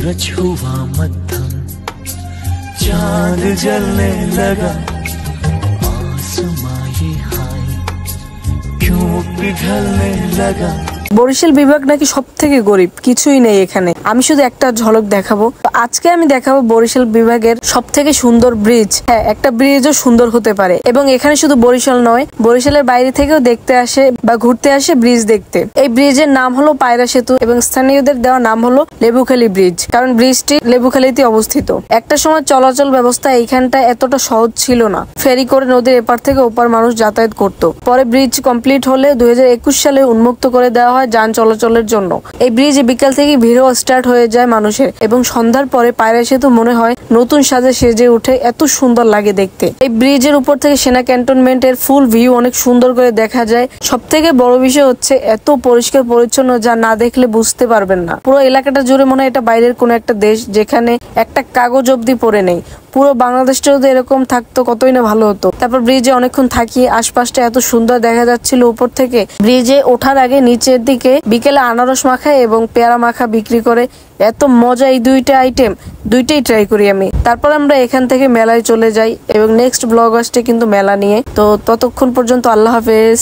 सूरज हुआ मध्यम, चांद जलने लगा, आसमां ये हाय क्यों पिघलने लगा। বরিশাল বিভাগ নাকি সব থেকে গরিব, কিছুই নেই এখানে। আমি শুধু একটা ঝলক দেখাবো। আজকে আমি দেখাবো বরিশাল বিভাগের সব থেকে সুন্দর ব্রিজ। হ্যাঁ, একটা ব্রিজও সুন্দর হতে পারে এবং এখানে শুধু বরিশাল নয়, বরিশালের বাইরে থেকেও দেখতে আসে বা ঘুরতে আসে ব্রিজ দেখতে। এই ব্রিজের নাম হলো পায়রা সেতু এবং স্থানীয়দের দেওয়া নাম হলো লেবুখালী ব্রিজ, কারণ ব্রিজটি লেবুখালীতে অবস্থিত। একটা সময় চলাচল ব্যবস্থা এইখানটা এতটা সহজ ছিল না, ফেরি করে নদীর এপার থেকে ওপার মানুষ যাতায়াত করত। পরে ব্রিজ কমপ্লিট হলে 2021 সালে উন্মুক্ত করে দেওয়া হয় যান চলাচলের জন্য। এই ব্রিজে বিকাল থেকে ভিড়ও স্টার্ট হয়ে যায় মানুষের এবং সন্ধ্যার পরে পায়রা সেতু মনে হয় নতুন সাজে সেজে উঠে, এত সুন্দর লাগে দেখতে। এই ব্রিজের উপর থেকে সেনা ক্যান্টনমেন্টের ফুল ভিউ অনেক সুন্দর করে দেখা যায়। সব থেকে বড় বিষয় হচ্ছে এত পরিষ্কার পরিচ্ছন্ন, যা না দেখলে বুঝতে পারবেন না। পুরো এলাকাটা জুড়ে মনে হয় এটা বাইরের কোন একটা দেশ, যেখানে একটা কাগজ অব্দি পড়ে নেই। পুরো বাংলাদেশটা যদি এরকম থাকতো কতই না ভালো হতো। তারপর ব্রিজে অনেকক্ষণ থাকি, আশপাশটা এত সুন্দর দেখা যাচ্ছিল উপর থেকে। ব্রিজে ওঠার আগে নিচের দিকে বিকেলে আনারস মাখা এবং পেয়ারা মাখা বিক্রি করে, এত মজা। এই দুইটাই ট্রাই করি আমি। তারপর আমরা এখান থেকে মেলায় চলে যাই এবং নেক্সট ব্লগ আসছে কিন্তু মেলা নিয়ে। তো ততক্ষণ পর্যন্ত আল্লাহ হাফেজ।